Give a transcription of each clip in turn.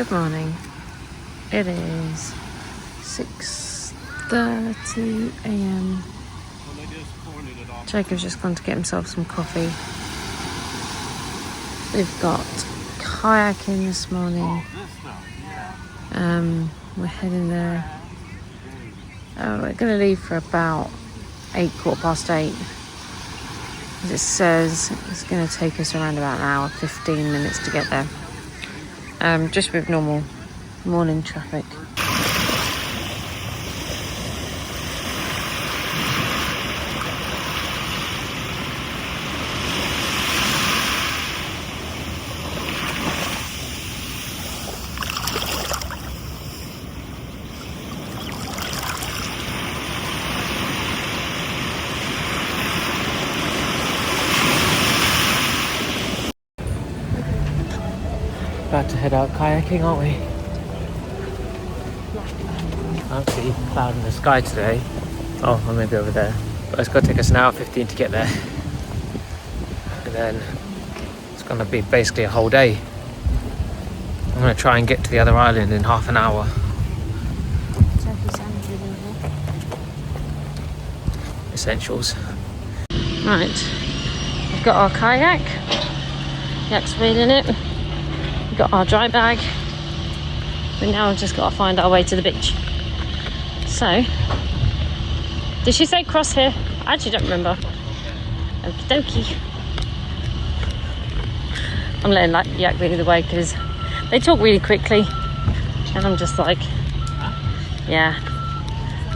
Good morning. It is 6:30 a.m. Jacob's just gone to get himself some coffee. We've got kayaking this morning. We're heading there. We're going to leave for about 8:15. As it says, it's going to take us around about an hour, 15 minutes to get there. Just with normal morning traffic. About to head out kayaking, aren't we? I can't see a cloud in the sky today. Oh, or maybe over there. But it's going to take us an hour 15 to get there. And then it's going to be basically a whole day. I'm going to try and get to the other island in half an hour. Essentials. Right, we've got our kayak. Yak's wheeling it. Got our dry bag, but now we've just got to find our way to the beach. So, did she say cross here? I actually don't remember. Okie dokie. I'm letting Yak lead the way because they talk really quickly, and I'm just like, yeah,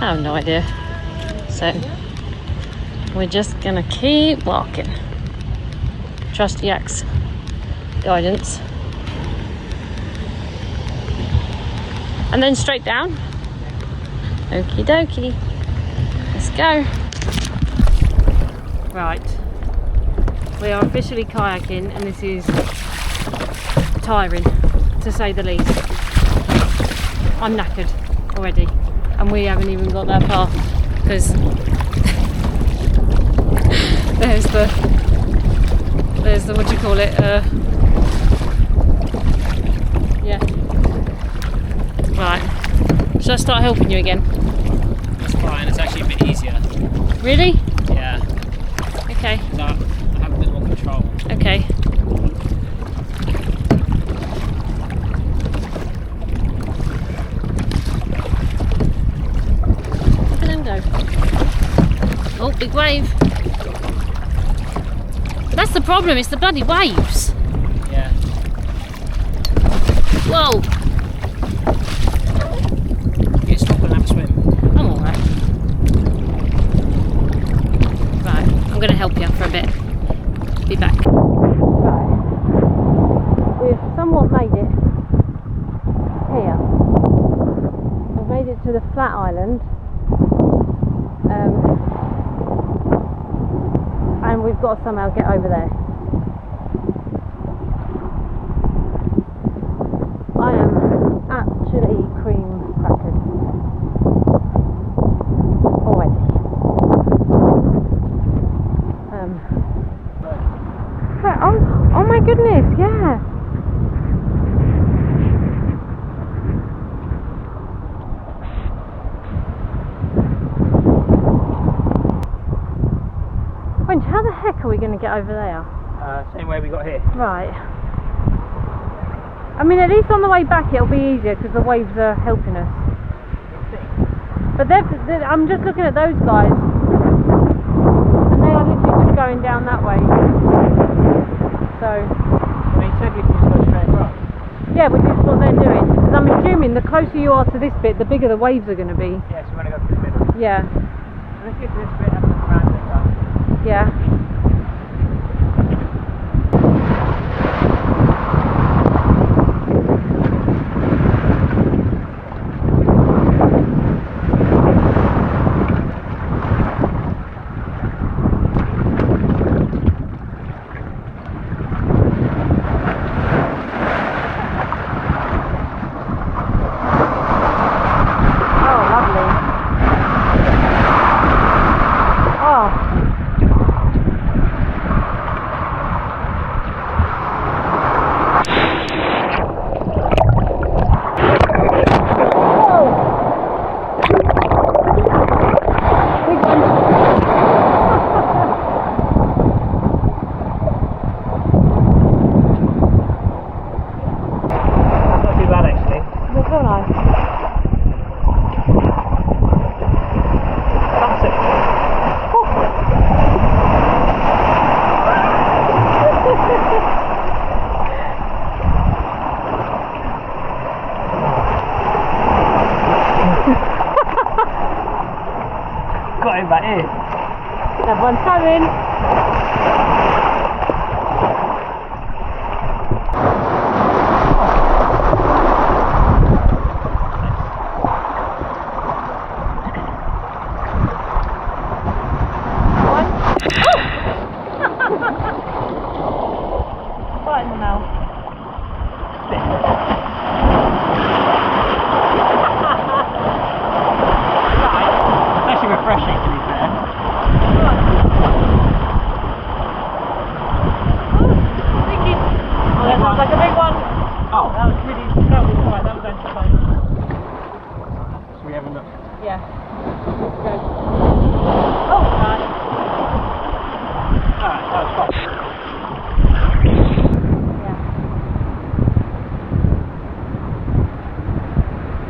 I have no idea. So, we're just gonna keep walking. Trust Yak's guidance. And then straight down. Okie dokie. Let's go. Right. We are officially kayaking and this is tiring, to say the least. I'm knackered already and we haven't even got that far because there's the what do you call it? Yeah. Right, should I start helping you again? It's fine, it's actually a bit easier. Really? Yeah. Okay. No, I have a bit more control. Okay. Look at them go. Oh, big wave. That's the problem, it's the bloody waves. Yeah. Whoa. I'm going to help you for a bit. Be back. Right. We've somewhat made it here. We've made it to the flat island. And we've got to somehow get over there. I am actually cream crackered. Already. Oh my goodness, yeah. Wench, how the heck are we going to get over there? Same way we got here. Right. I mean, at least on the way back it'll be easier because the waves are helping us. But I'm just looking at those guys. And they are literally just going down that way. So, They said we can just go straight across. yeah, which is what they're doing. Because I'm assuming the closer you are to this bit, the bigger the waves are going to be. Yeah, so we're going to go through the middle. Yeah. Let's get to this bit and look around this side. Yeah. going. Right in the mouth. It's actually refreshing, to be fair. Thinking. Oh, that sounds like a big one. Oh, that was right. That was going to fun. Should we have a look? Yeah. Let's go. Oh, nice. Alright, that was fun. Yeah.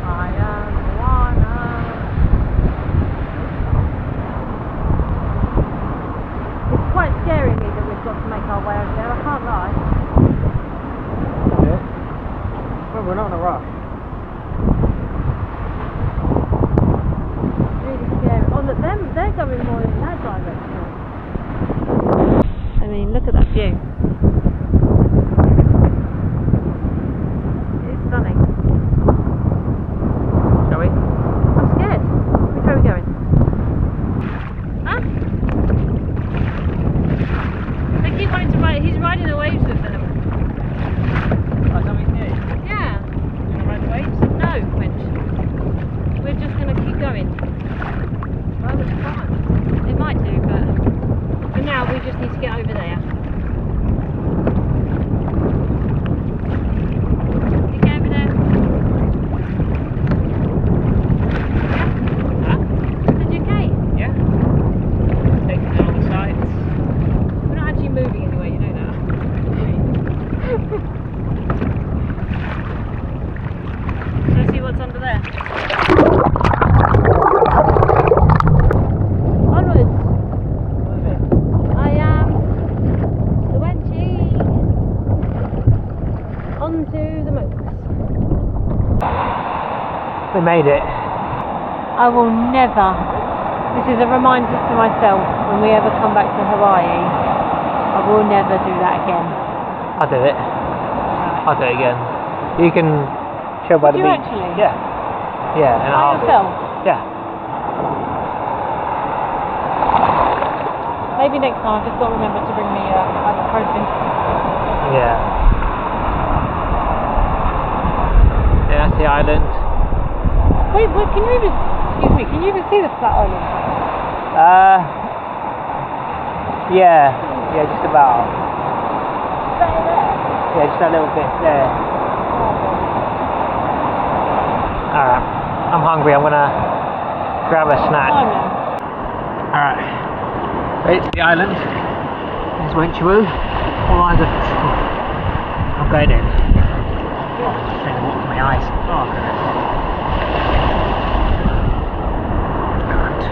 I am Moana. It's quite scaring me that we've got to make our way over there, I can't lie. Yeah. Well, we're not in a rush. Really scary. Oh look, they're going more in that direction. I mean, look at that view. It's stunning. Shall we? I'm scared. Which way are we going? Huh? They keep wanting to ride. He's riding the waves with them. Oh, is that what you do? Yeah. You want to ride the waves? No, Quinch. We're just going to keep going. Oh, it's fun. It might do, but for now we just need to get over there. You get over there? Huh? Is it okay? Yeah. Taking down the sides. We're not actually moving anywhere, you know that. Let's see what's under there. Onwards. What is it? I am the Wenchie. On to the Mokes. We made it. I will never, this is a reminder to myself, when we ever come back to Hawaii, I will never do that again. I'll do it. I'll do it again. You can chill by the Did you beach. actually? Yeah. Yeah, and By I'll. yourself? Yeah. Maybe next time, I've just got to remember to bring me ibuprofen. Yeah. Yeah, that's the island. Wait, can you even, excuse me, can you even see the flat island? Yeah. Yeah, just about. Is that it there? Yeah, just a little bit there. Alright. I'm hungry. I'm gonna grab a snack. Alright. It's the island. There's Wenchue. All eyes are. I'm going in. Oh, it's trying to walk my eyes. Oh, goodness.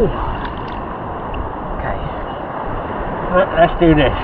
Ooh. Okay. Let's do this.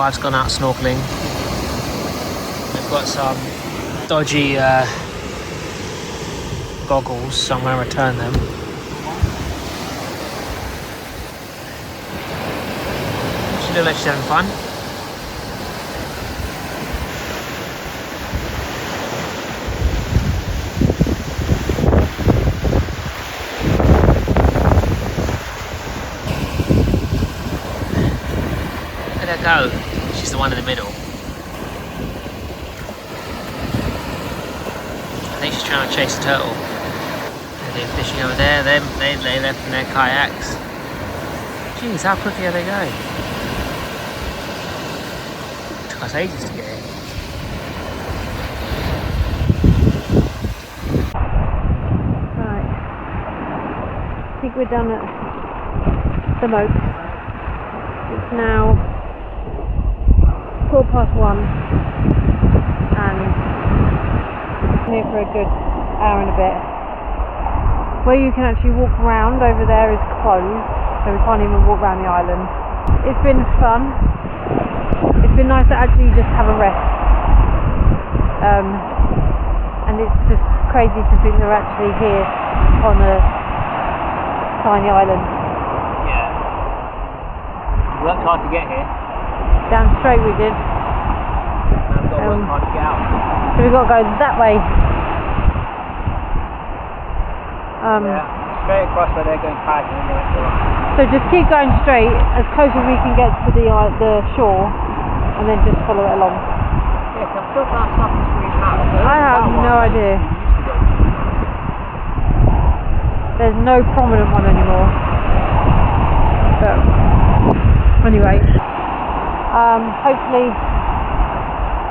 wife's gone out snorkeling. I've got some dodgy goggles, so I'm going to return them. She looks like she's having fun. Let her go. She's the one in the middle. I think she's trying to chase a turtle. And they're fishing over there. They left in their kayaks. Jeez, how quickly are they going? It took us ages to get here. Right. I think we're done at the Mokes. It's now 1:15 and I'm here for a good hour and a bit. Where you can actually walk around over there is closed, so we can't even walk around the island. It's been fun. It's been nice to actually just have a rest. And it's just crazy to think they're actually here on a tiny island. Yeah. We worked hard to get here. Down straight we did. And we've got to work hard to get out. So we've got to go that way. Yeah, straight across where they're going kayaking and they went to right. So just keep going straight as close as we can get to the shore, and then just follow it along. Yeah, because I'm still trying to stop this green house. I have no idea. There's no prominent one anymore. But anyway, hopefully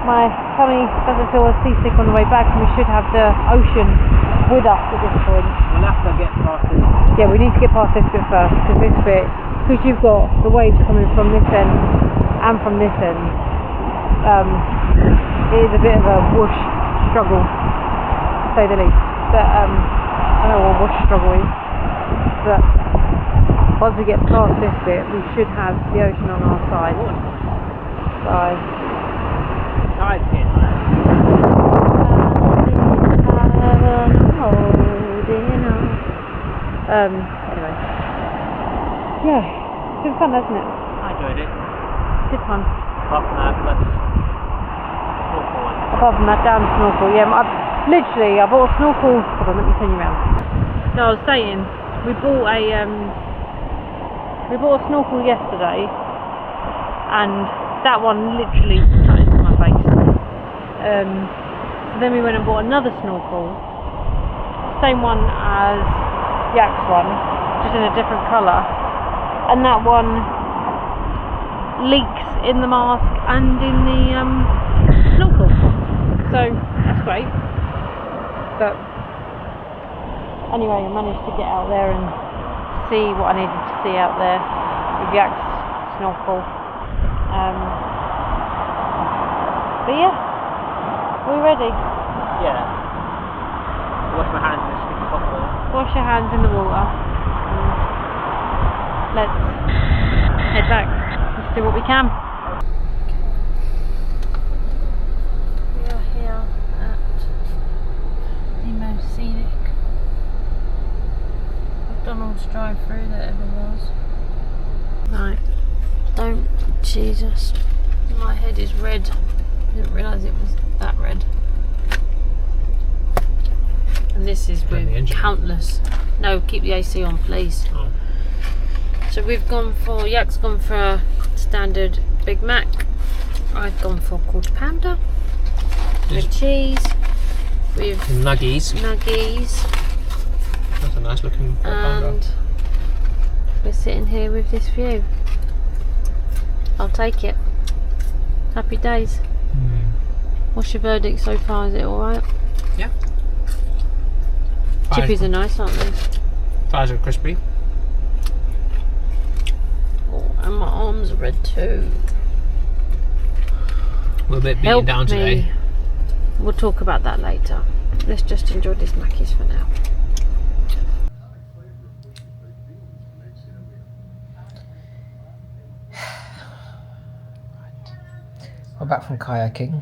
my tummy doesn't feel as seasick on the way back, and we should have the ocean with us at this point. We'll have to get past this. Yeah, we need to get past this bit first, because this bit, because you've got the waves coming from this end and from this end, it is a bit of a whoosh struggle, to say the least. But I don't know what whoosh struggle is, but once we get past this bit, we should have the ocean on our side. Bye. Tide's in. Anyway. Yeah, it's been fun, hasn't it? I enjoyed it. Good fun. Apart from that, let's snorkel one. Apart from that down snorkel, yeah, I bought a snorkel. Hold on, let me turn you around. So I was saying, we bought a snorkel yesterday, and that one literally cut into my face. So then we went and bought another snorkel, same one as Yak's one, just in a different colour, and that one leaks in the mask and in the snorkel, so that's great. But anyway, I managed to get out there and see what I needed to see out there with Yak's snorkel. But yeah, are we ready? Yeah. Wash my hands in this sticky hot water. Wash your hands in the water and let's head back. Let's do what we can. We are here at the most scenic McDonald's drive-through that ever was. Right, don't Jesus. My head is red. I didn't realise it was that red. And this is with countless. No, keep the AC on, please. Oh. So we've gone for, Yak's gone for a standard Big Mac. I've gone for a quarter pounder with cheese, with nuggies. That's a nice looking quarter pounder. And we're sitting here with this view. I'll take it. Happy days. What's your verdict so far? Is it alright? Yeah. Chippies are nice, aren't they? Thighs are crispy. Oh, and my arms are red too. We're a bit beaten down today. We'll talk about that later. Let's just enjoy this Mackies for now. We're back from kayaking.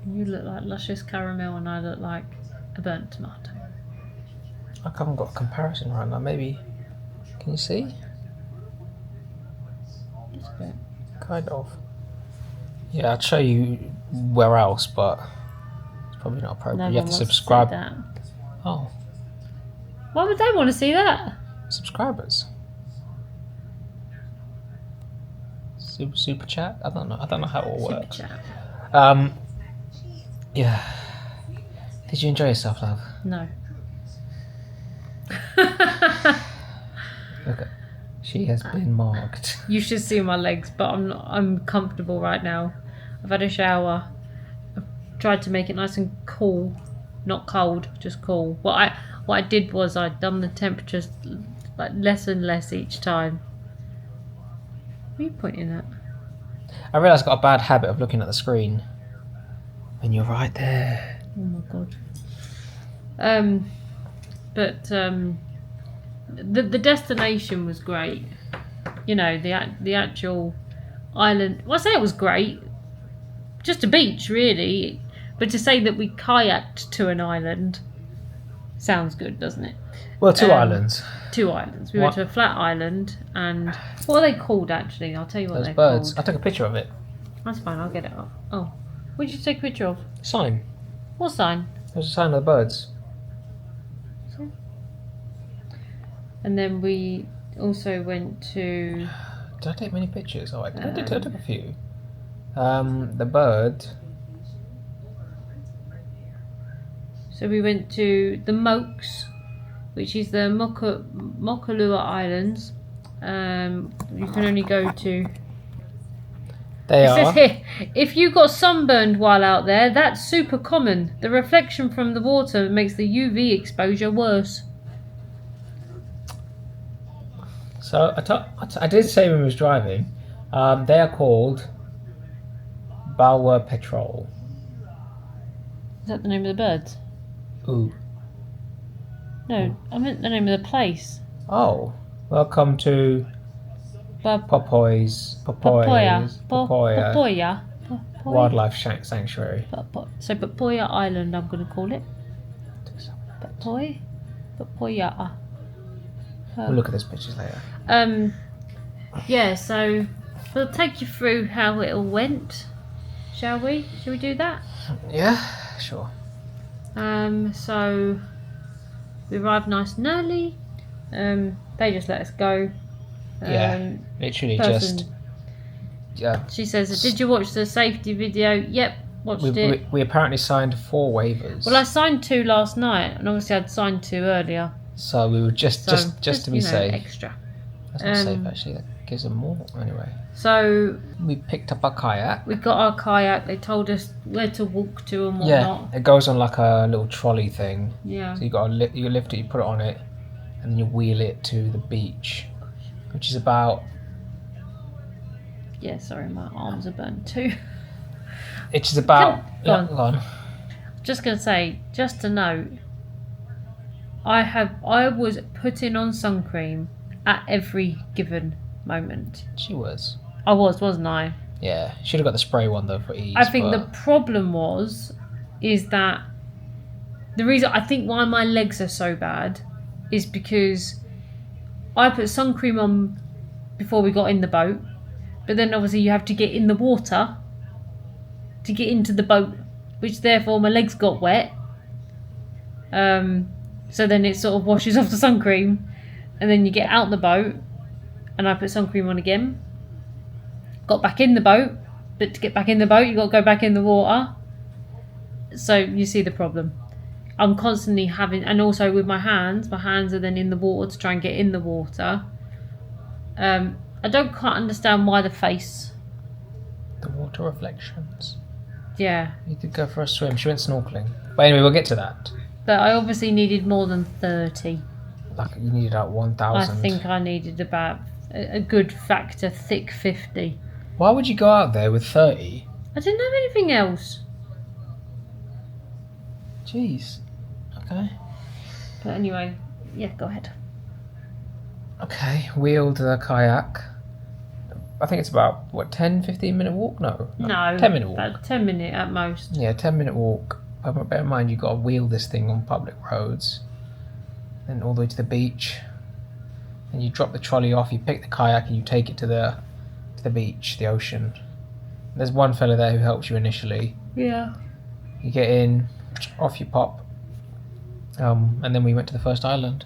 You look like luscious caramel and I look like a burnt tomato. I haven't got a comparison right now. Maybe. Can you see? Just a bit. Kind of. Yeah, I'd show you where else, but it's probably not appropriate. You have to subscribe. Oh. Why would they want to see that? Subscribers. Super chat? I don't know how it all works. Super chat. Yeah. Did you enjoy yourself, love? No. Look, she has been marked. You should see my legs, but I'm comfortable right now. I've had a shower. I've tried to make it nice and cool, not cold, just cool. What I did was I'd done the temperatures like less and less each time. What are you pointing at? I realised I've got a bad habit of looking at the screen. And you're right there. Oh my god. The destination was great. You know, the actual island. Well, I say it was great. Just a beach, really. But to say that we kayaked to an island sounds good, doesn't it? Well, two islands. 2 islands. We went to a flat island, and what are they called actually? I'll tell you what they're birds. called. I took a picture of it. That's fine, I'll get it up. Oh. What did you take a picture of? Sign. What sign? There's a sign of the birds. And then we also went to... Did I take many pictures? Oh, I took a few. The bird. So we went to the Mokes, which is the Mokulua Islands. You can only go to... They are. It says here, if you got sunburned while out there, that's super common. The reflection from the water makes the UV exposure worse. So I did say when we was driving, they are called Bower Petrol. Is that the name of the birds? Ooh. No, I meant the name of the place. Oh, welcome to Papaya Wildlife Sanctuary. So Papaya Island, I'm going to call it. Papaya. We'll look at those pictures later. Yeah, so we'll take you through how it all went. Shall we? Shall we do that? Yeah, sure. So we arrived nice and early. They just let us go. Yeah, literally person, yeah. She says, did you watch the safety video? Yep, watched it. We apparently signed 4 waivers. Well, I signed 2 last night, and obviously I'd signed 2 earlier. So we were just to be safe. Extra. That's not safe actually. That gives them more anyway. So we picked up our kayak. We got our kayak. They told us where to walk to and Yeah, whatnot. it goes on like a little trolley thing. Yeah. So you lift it, you put it on it, and then you wheel it to the beach, which is about. Yeah, sorry, my arms are burnt too. It is about. Go on. Go on. Just gonna say, just to note, I was putting on sun cream at every given moment. She was. I was, wasn't I? Yeah, should have got the spray one though for ease. I think the problem is that the reason I think why my legs are so bad is because I put sun cream on before we got in the boat, but then obviously you have to get in the water to get into the boat, which therefore my legs got wet. So then it sort of washes off the sun cream, and then you get out the boat, and I put sun cream on again. Got back in the boat, but to get back in the boat, you got to go back in the water. So you see the problem. I'm constantly having, and also with my hands are then in the water to try and get in the water. I don't quite understand why the face. The water reflections. Yeah. You did go for a swim. She went snorkeling. But anyway, we'll get to that. But I obviously needed more than 30. Like you needed about 1,000. I think I needed about a good factor thick 50. Why would you go out there with 30? I didn't have anything else. Jeez. Okay. But anyway, yeah, go ahead. Okay, wheeled the kayak. I think it's about, what, 10-15 minute walk? No, No, 10-minute walk. About 10 minute at most. Yeah, 10-minute walk. But bear in mind, you've got to wheel this thing on public roads, then all the way to the beach. And you drop the trolley off, you pick the kayak, and you take it to the beach, the ocean. There's one fella there who helps you initially. Yeah. You get in, off you pop. And then we went to the first island,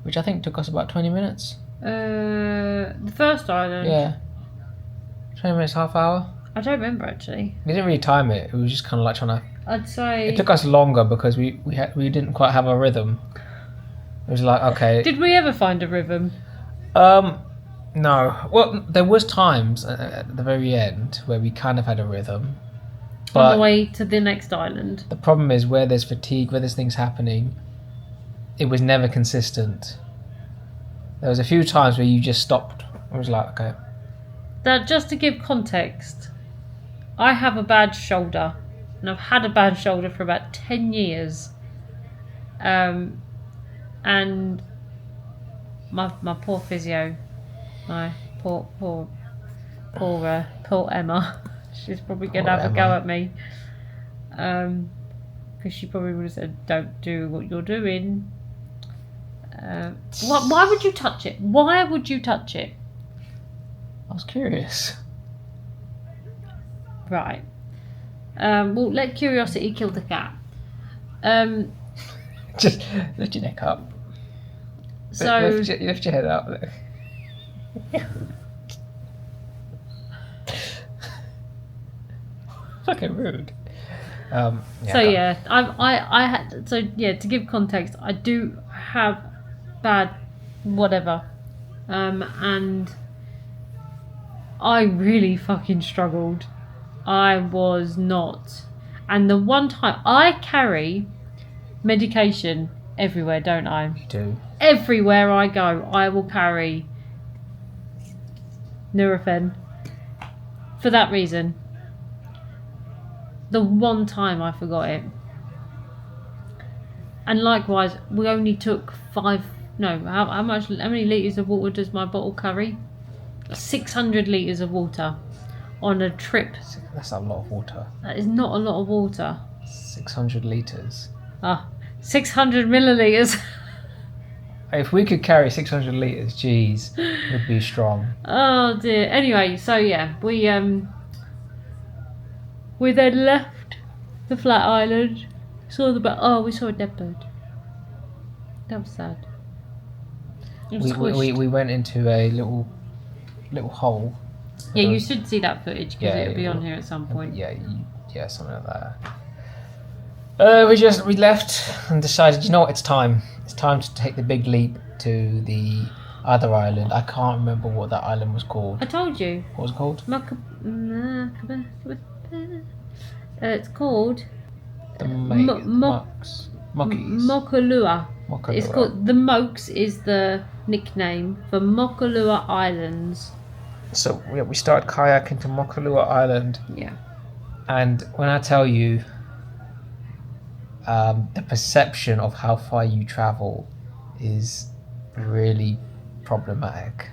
which I think took us about 20 minutes. The first island? Yeah. 20 minutes, half hour. I don't remember actually. We didn't really time it. It was just kind of like trying to... I'd say... It took us longer because we didn't quite have a rhythm. It was like, okay... Did we ever find a rhythm? No. Well, there was times at the very end where we kind of had a rhythm. But On the way to the next island? the problem is where there's fatigue, where there's things happening, it was never consistent. There was a few times where you just stopped. It was like, okay. That, just to give context, I have a bad shoulder. And I've had a bad shoulder for about 10 years. And my poor physio, my poor Emma, she's probably going to Poor have a go Emma. at me. Because she probably would have said, don't do what you're doing. Why would you touch it? Why would you touch it? I was curious. Right. Well, let curiosity kill the cat. Just lift your neck up. So Lift your head up. Fucking rude. I had to give context, I do have bad whatever, and I really fucking struggled. I was not, and the one time I carry medication everywhere, don't I? You do. Everywhere I go, I will carry Nurofen. For that reason. The one time I forgot it. And likewise, we only took how many litres of water does my bottle carry? 600 litres of water on a trip. That's a lot of water. That is not a lot of water. 600 litres. 600 millilitres. If we could carry 600 litres, geez, we'd be strong. Oh dear. Anyway, so yeah, we then left the flat island. We saw a dead bird. That was sad. It was squished. We went into a little hole. Yeah, you should see that footage because Yeah, it'll be it on will. here at some point. Yeah, something like that. We left and decided, you know what, it's time. It's time to take the big leap to the other island. I can't remember what that island was called. I told you. What was it called? It's called The Mokes. Mokulua. Mokulua. It's called the Mokes is the nickname for Mokulua Islands. So we started kayaking to Mokulua Island. Yeah. And when I tell you, the perception of how far you travel is really problematic.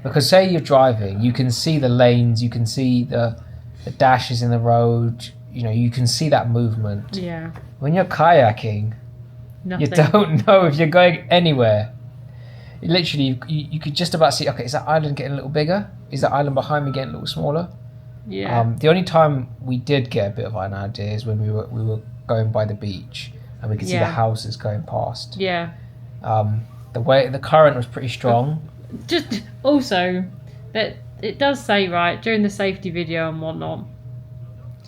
Because say you're driving, you can see the lanes, you can see the dashes in the road, you can see that movement. Yeah. When you're kayaking, Nothing. you don't know if you're going anywhere. Literally, you could just about see, okay, is that island getting a little bigger? Is that island behind me getting a little smaller? Yeah. The only time we did get a bit of an idea is when we were going by the beach and we could see the houses going past. Yeah. The current was pretty strong. Just also that it does say right during the safety video and whatnot,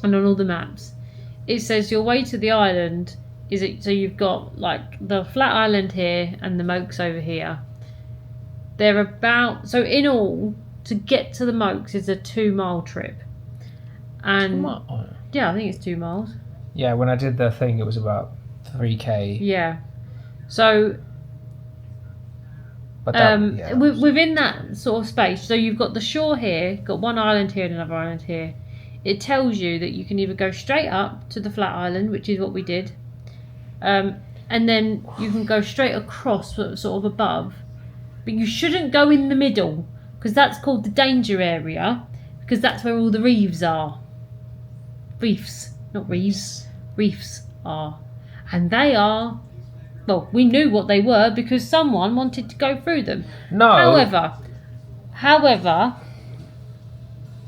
and on all the maps, it says your way to the island is it. So you've got like the flat island here and the Mokes over here. They're about in all to get to the Mokes is a 2-mile trip. And yeah, I think it's 2 miles. Yeah, when I did the thing, it was about 3k. Yeah. So But within that sort of space, so you've got the shore here, got one island here and another island here. It tells you that you can either go straight up to the flat island, which is what we did, and then you can go straight across sort of above, but you shouldn't go in the middle because that's called the danger area, because that's where all the reefs are. Reefs, not reefs. Reefs are. And they are, well, we knew what they were because someone wanted to go through them. No. However,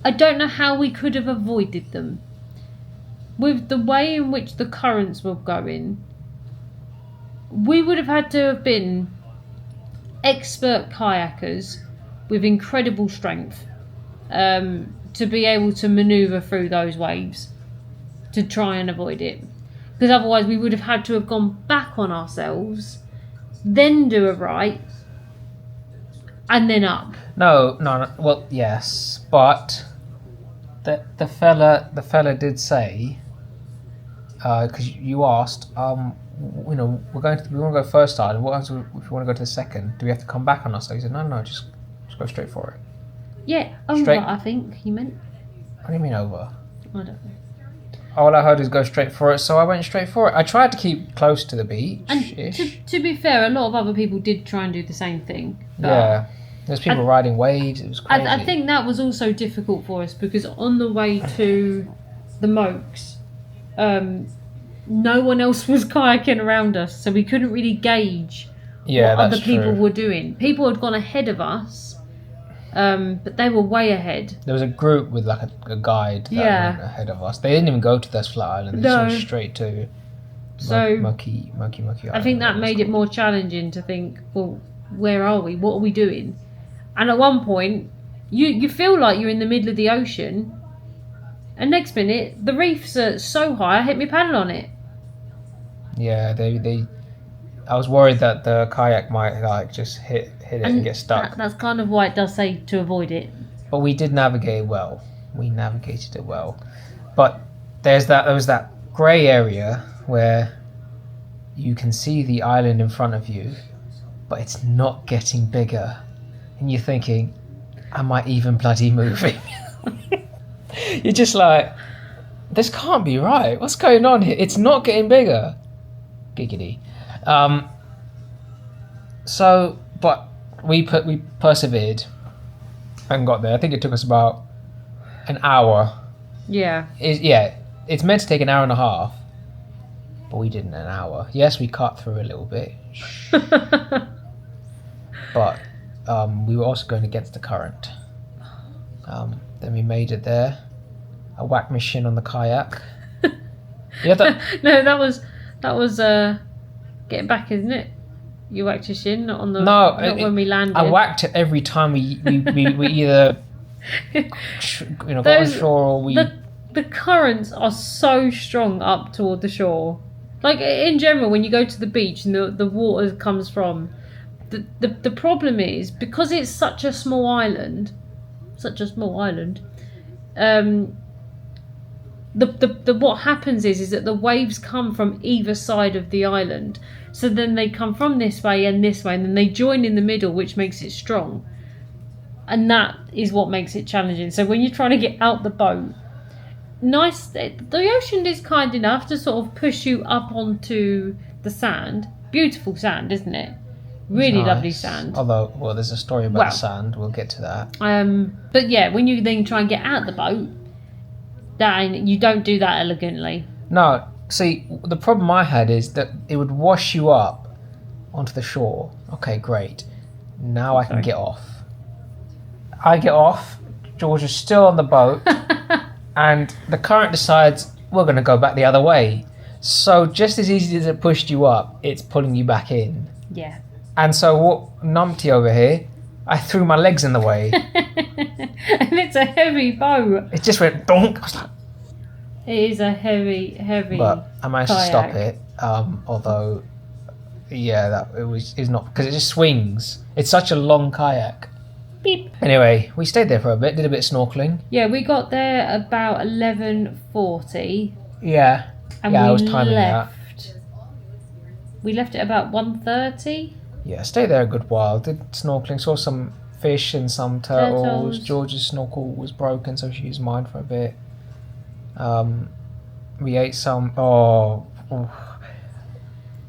I don't know how we could have avoided them. With the way in which the currents were going, we would have had to have been expert kayakers with incredible strength to be able to manoeuvre through those waves to try and avoid it. Because otherwise we would have had to have gone back on ourselves, then do a right, and then up. No. Well, yes, but the fella did say, because you asked, we want to go first island. What happens if we want to go to the second? Do we have to come back on ourselves? He said, no, just go straight for it. Yeah, over. Straight. I think he meant. What do you mean over? I don't know. All I heard is go straight for it, so I went straight for it. I tried to keep close to the beach. And to be fair, a lot of other people did try and do the same thing. Yeah, there's people riding waves. It was crazy. I think that was also difficult for us because on the way to the Mokes, no one else was kayaking around us, so we couldn't really gauge what other people were doing. People had gone ahead of us. But they were way ahead. There was a group with like a guide that went ahead of us. They didn't even go to this flat island. They went straight to Moki Island. I think that made it more challenging to think, well, where are we? What are we doing? And at one point, you feel like you're in the middle of the ocean, and next minute the reefs are so high I hit my paddle on it. Yeah, I was worried that the kayak might just hit it and get stuck. That's kind of why it does say to avoid it. But we did navigate well. We navigated it well. But there was that grey area where you can see the island in front of you, but it's not getting bigger. And you're thinking, am I even bloody moving? You're just like, this can't be right. What's going on here? It's not getting bigger. Giggity. But we persevered and got there. I think it took us about an hour. Yeah. It's meant to take an hour and a half, but we did in an hour. Yes, we cut through a little bit. But we were also going against the current. Then we made it there. I whacked my shin on the kayak. No, that was getting back, isn't it? You whacked your shin on the not when we landed. I whacked it every time we either got on shore or we. The currents are so strong up toward the shore. Like in general, when you go to the beach and the water comes from, the problem is because it's such a small island. What happens is that the waves come from either side of the island, so then they come from this way, and then they join in the middle, which makes it strong, and that is what makes it challenging. So when you're trying to get out the boat, the ocean is kind enough to sort of push you up onto the sand. Beautiful sand, isn't it? Really nice. Lovely sand. Although, well, there's a story about the sand. We'll get to that. But yeah, when you then try and get out the boat, you don't do that elegantly. No, see, the problem I had is that it would wash you up onto the shore. Okay, great. Now I can get off. I get off. George is still on the boat, and the current decides we're going to go back the other way. So just as easy as it pushed you up, it's pulling you back in. Yeah. And so what numpty over here, I threw my legs in the way. And it's a heavy boat. It just went donk. I was like, it is a heavy but I managed kayak. to stop it. Although, yeah, it's not, because it just swings. It's such a long kayak. Beep. Anyway, we stayed there for a bit, did a bit of snorkeling. Yeah, we got there about 11:40. Yeah. And I was timing that. We left at about 1:30. Yeah, stayed there a good while. Did snorkeling, saw some fish and some turtles. George's snorkel was broken, so she used mine for a bit. We ate some.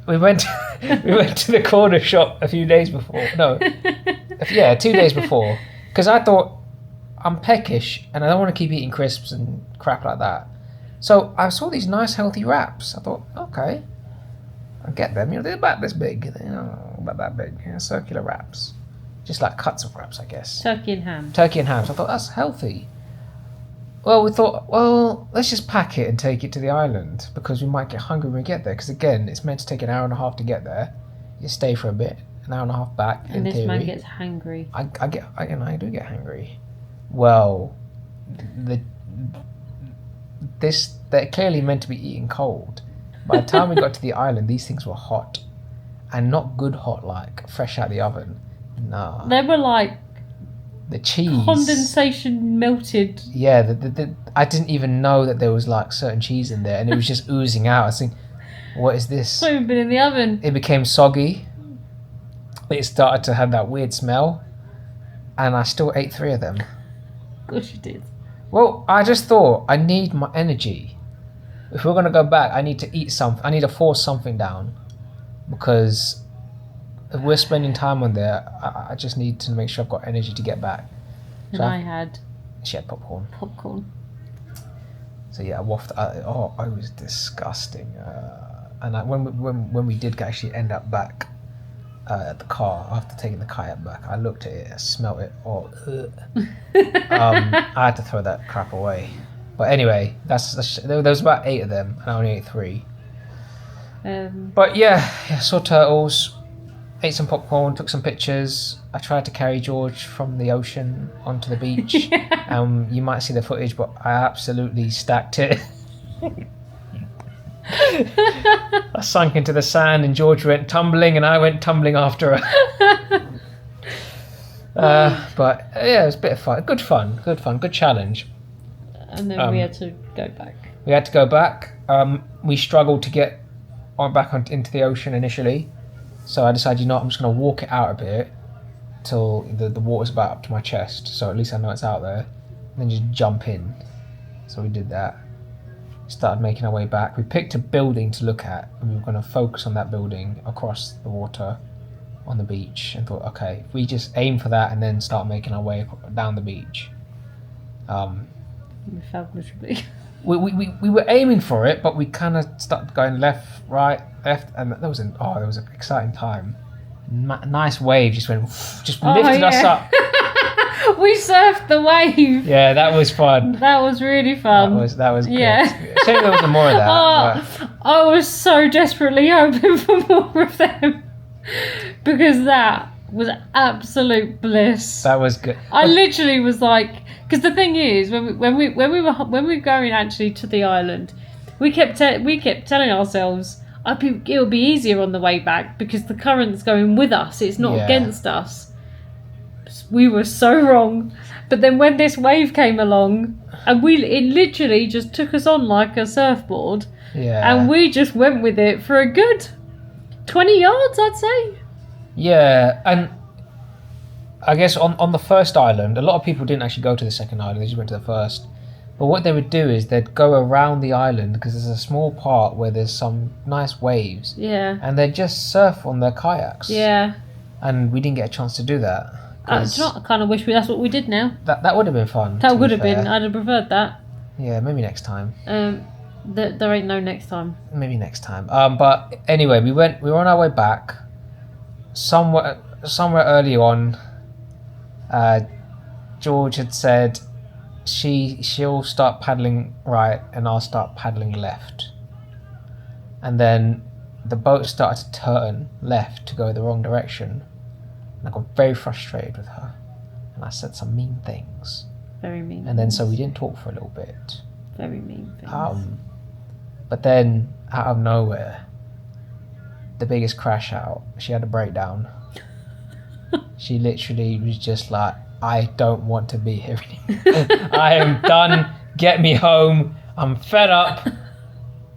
We went to the corner shop a few days before. No, 2 days before, Because I thought, I'm peckish and I don't want to keep eating crisps and crap like that. So I saw these nice healthy wraps. I thought, okay, I'll get them. They're about this big, about that big, circular wraps. Just like cuts of wraps, I guess. Turkey and ham. Turkey and ham. So I thought, that's healthy. Well, we thought, well, let's just pack it and take it to the island because we might get hungry when we get there. Because again, it's meant to take an hour and a half to get there. You stay for a bit, an hour and a half back. And this man gets hangry. I do get hangry. Well, they're clearly meant to be eaten cold. By the time we got to the island, these things were hot, and not good hot, like fresh out the oven. Nah. They were like the cheese condensation melted. Yeah, I didn't even know that there was like certain cheese in there, and it was just oozing out. I was thinking, what is this? It's not even been in the oven. It became soggy. It started to have that weird smell, and I still ate 3 of them. Of course you did. Well, I just thought I need my energy. If we're gonna go back, I need to eat something. I need to force something down, because if we're spending time on there, I just need to make sure I've got energy to get back. And she had popcorn. Popcorn. So yeah, I wafted. It was disgusting. And when we did actually end up back at the car after taking the kayak back, I looked at it, I smelt it. I had to throw that crap away. But anyway, there was about 8 of them, and I only ate 3. But yeah, saw turtles, ate some popcorn, took some pictures. I tried to carry George from the ocean onto the beach. You might see the footage, but I absolutely stacked it. I sunk into the sand, and George went tumbling, and I went tumbling after her. But yeah, it was a bit of fun. Good fun, good challenge. And then we had to go back. We had to go back. We struggled to get back into the ocean initially, so I decided, I'm just going to walk it out a bit till the water's about up to my chest, so at least I know it's out there, and then just jump in. So we did that. Started making our way back. We picked a building to look at, and we were going to focus on that building across the water on the beach, and thought, okay, if we just aim for that and then start making our way down the beach. We failed miserably. We were aiming for it, but we kind of started going left, right, left, and that was an exciting time. Nice wave just lifted us up. We surfed the wave. Yeah, that was fun. That was really fun. That was good. Yeah. Shame there wasn't more of that. I was so desperately hoping for more of them, because that was absolute bliss. That was good. I literally was like, because the thing is, when we were going actually to the island, we kept telling ourselves, it'll be easier on the way back because the current's going with us. It's not against us. We were so wrong. But then when this wave came along, and it literally just took us on like a surfboard. Yeah. And we just went with it for a good 20 yards, I'd say. Yeah, and I guess on the first island, a lot of people didn't actually go to the second island, they just went to the first. But what they would do is they'd go around the island, because there's a small part where there's some nice waves. Yeah. And they'd just surf on their kayaks. Yeah. And we didn't get a chance to do that. I kind of wish that's what we did now. That would have been fun. That would have been. I'd have preferred that. Yeah, maybe next time. There ain't no next time. Maybe next time. But anyway, we were on our way back. Somewhere early on, George had said she'll start paddling right and I'll start paddling left. And then the boat started to turn left to go the wrong direction. And I got very frustrated with her. And I said some mean things. Very mean. And then so we didn't talk for a little bit. Very mean things. But then, out of nowhere, the biggest crash out, she had a breakdown. She literally was just like, I don't want to be here anymore. I am done. Get me home. I'm fed up.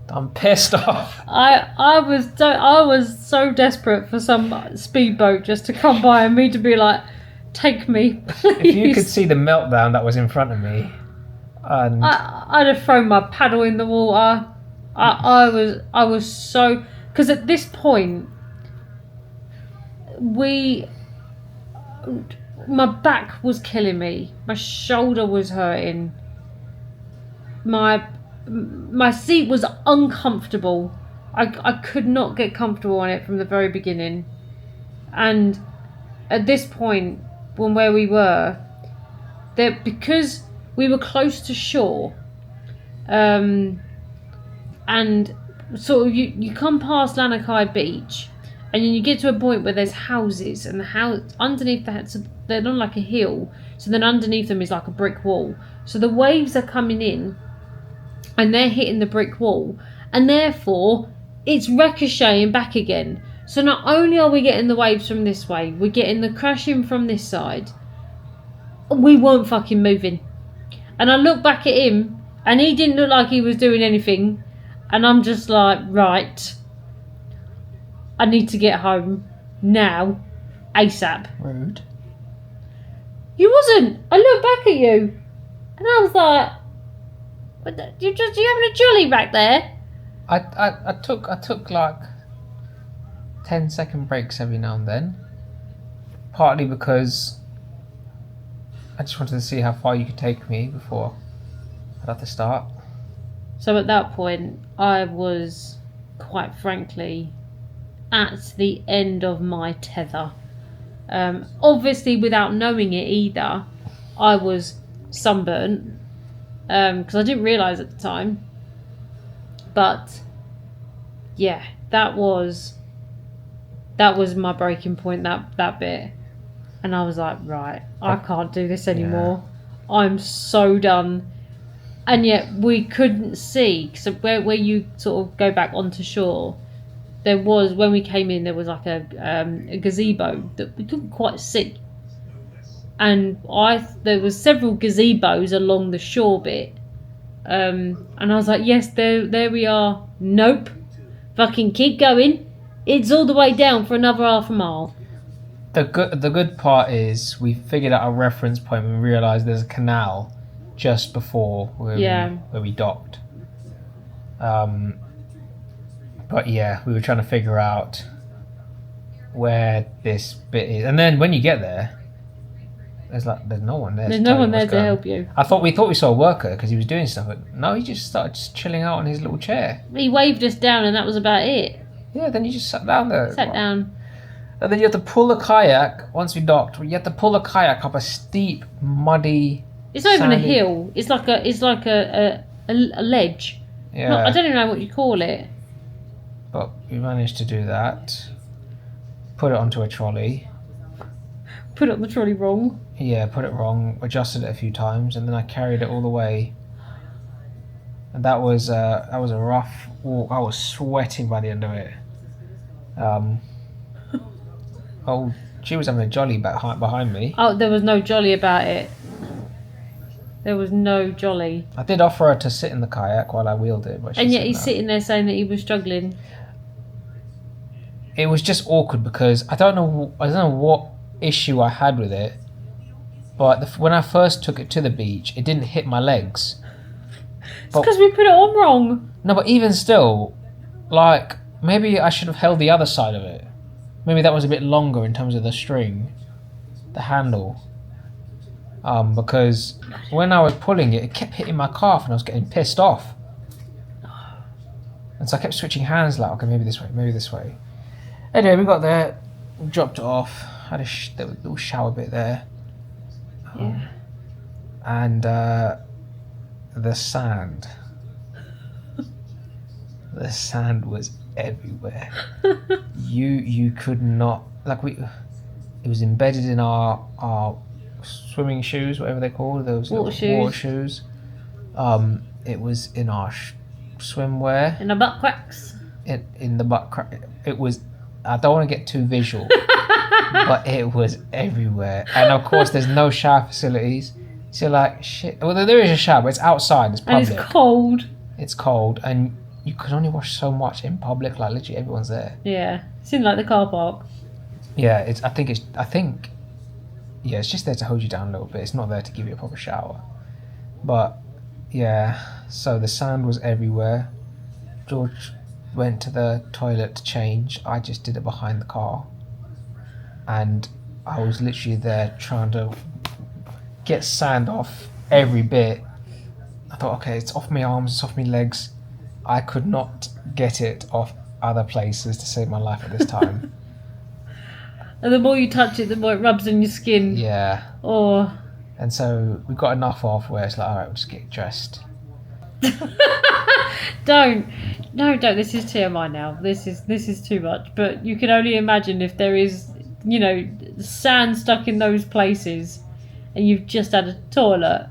I'm pissed off. I was so desperate for some speedboat just to come by and me to be like, take me, please. If you could see the meltdown that was in front of me, and I'd have thrown my paddle in the water. I was so, because at this point we my back was killing me. My shoulder was hurting. My seat was uncomfortable. I could not get comfortable on it from the very beginning. And at this point, from where we were, that because we were close to shore, and sort of you come past Lanakai Beach, and then you get to a point where there's houses, and the house underneath that, so they're on like a hill, so then underneath them is like a brick wall. So the waves are coming in, and they're hitting the brick wall, and therefore it's ricocheting back again. So not only are we getting the waves from this way, we're getting the crashing from this side. We weren't fucking moving. And I look back at him, and he didn't look like he was doing anything. And I'm just like, right, I need to get home now, ASAP. Rude. You wasn't. I looked back at you, and I was like, you having a jolly back there? I took like 10-second breaks every now and then, partly because I just wanted to see how far you could take me before I'd have to start. So at that point, I was, quite frankly, at the end of my tether. Obviously, without knowing it either, I was sunburnt, because I didn't realise at the time. But yeah, that was my breaking point, that bit. And I was like, right, I can't do this anymore. Yeah. I'm so done. And yet we couldn't see, because where you sort of go back onto shore, there was, when we came in, there was like a gazebo that we couldn't quite see. And there was several gazebos along the shore bit. And I was like, yes, there we are. Nope. Fucking keep going. It's all the way down for another half a mile. The good part is we figured out a reference point and we realised there's a canal just before where we docked. But yeah, we were trying to figure out where this bit is. And then when you get there, there's no one there. There's no one there to help you. We thought we saw a worker because he was doing stuff, but no, he just started chilling out on his little chair. He waved us down and that was about it. Yeah, then you just sat down there. Sat down. And then you have to pull the kayak, once we docked, you have to pull the kayak up a steep, muddy, it's not even a hill. It's like a ledge. Yeah. I don't even know what you call it. But we managed to do that. Put it onto a trolley. Put it on the trolley wrong. Yeah, put it wrong. Adjusted it a few times, and then I carried it all the way. And that was a rough walk. I was sweating by the end of it. Oh, she was having a jolly behind me. Oh, there was no jolly about it. There was no jolly. I did offer her to sit in the kayak while I wheeled it, but and yet he's sitting there saying that he was struggling. It was just awkward because I don't know what issue I had with it, but when I first took it to the beach, it didn't hit my legs. It's because we put it on wrong. No, but even still, like, maybe I should have held the other side of it. Maybe that was a bit longer in terms of the string, the handle. Because when I was pulling it, it kept hitting my calf and I was getting pissed off. And so I kept switching hands, like, okay, maybe this way, maybe this way. Anyway, we got there, dropped it off, had a little shower bit there. And the sand. The sand was everywhere. You could not, like, it was embedded in our swimming shoes, whatever they're called, those water shoes. It was in our swimwear. In the butt cracks. In the butt crack. It was, I don't want to get too visual, but it was everywhere. And of course, there's no shower facilities. So like, shit. Well, there is a shower, but it's outside. It's public. And it's cold. It's cold, and you can only wash so much in public. Like literally, everyone's there. Yeah, it's in like the car park. Yeah, I think. Yeah, it's just there to hold you down a little bit. It's not there to give you a proper shower. But yeah, so the sand was everywhere. George went to the toilet to change. I just did it behind the car. And I was literally there trying to get sand off every bit. I thought, okay, it's off my arms, it's off my legs. I could not get it off other places to save my life at this time. And the more you touch it, the more it rubs on your skin. Yeah. Or And so we got enough off where it's like, alright, we'll just get dressed. don't. This is TMI now. This is too much. But you can only imagine if there is, sand stuck in those places, and you've just had a toilet.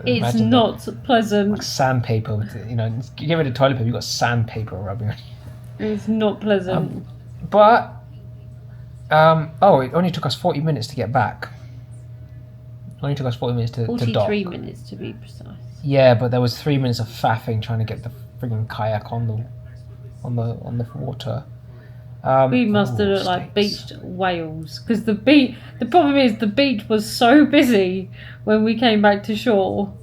It's Imagine not pleasant. like sandpaper. You get rid of toilet paper, you've got sandpaper rubbing on you. It's not pleasant. But it only took us 40 minutes to get back. It only took us 40 minutes to dock. 43 minutes to be precise. Yeah, but there was 3 minutes of faffing trying to get the frigging kayak on the water. We must have looked like beached whales, because the problem is the beach was so busy when we came back to shore.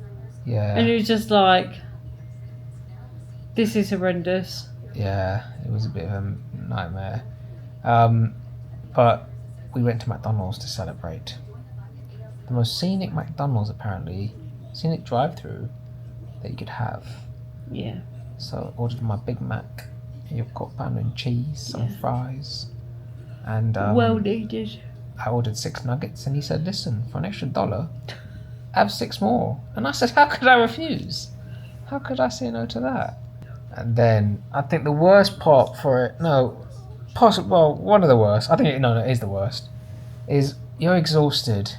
Yeah. And it was just like, this is horrendous. Yeah, it was a bit of a nightmare. But we went to McDonald's to celebrate. The most scenic McDonald's, apparently. Scenic drive-through that you could have. Yeah. So I ordered my Big Mac. You've got bun and cheese, some fries. And well needed. I ordered 6 nuggets and he said, listen, for an extra $1, have 6 more. And I said, how could I refuse? How could I say no to that? And then I think the worst part for it, one of the worst, it is the worst, is you're exhausted.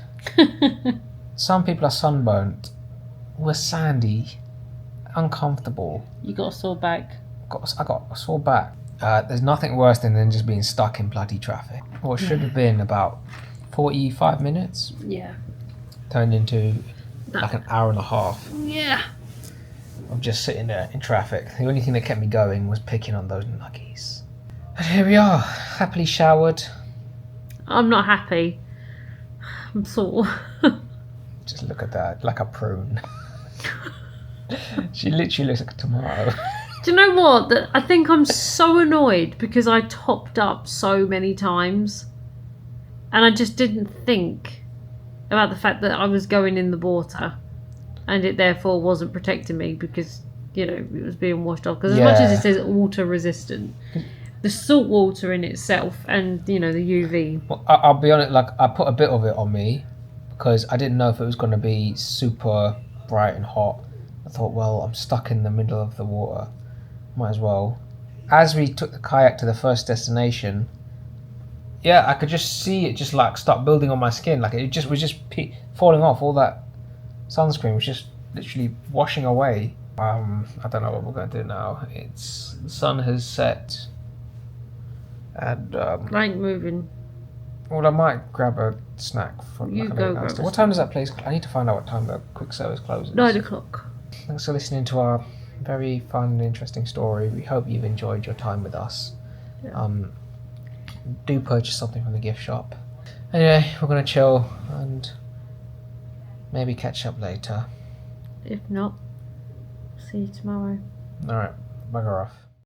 Some people are sunburnt. We're sandy, uncomfortable. You got a sore back. I got a sore back. There's nothing worse than just being stuck in bloody traffic. What should have been about 45 minutes turned into like an hour and a half. Yeah. Of just sitting there in traffic. The only thing that kept me going was picking on those nuggies. And here we are, happily showered. I'm not happy. I'm sore. Just look at that, like a prune. She literally looks like a tomato. Do you know what? I think I'm so annoyed because I topped up so many times, and I just didn't think about the fact that I was going in the water, and it therefore wasn't protecting me because it was being washed off. Because as much as it says water resistant, the salt water in itself and the UV. Well, I'll be honest. Like I put a bit of it on me because I didn't know if it was going to be super bright and hot. I thought, well, I'm stuck in the middle of the water. Might as well. As we took the kayak to the first destination, I could just see it just like start building on my skin. Like it just was just falling off. All that sunscreen was just literally washing away. I don't know what we're going to do now. The sun has set, and I ain't moving. Well, I might grab a snack from. You go grab a snack. What time does that place? I need to find out what time the quick service closes. 9 o'clock. Thanks for listening to our very fun and interesting story. We hope you've enjoyed your time with us. Yeah. Do purchase something from the gift shop. Anyway, we're going to chill and maybe catch up later. If not, see you tomorrow. Alright, bugger off.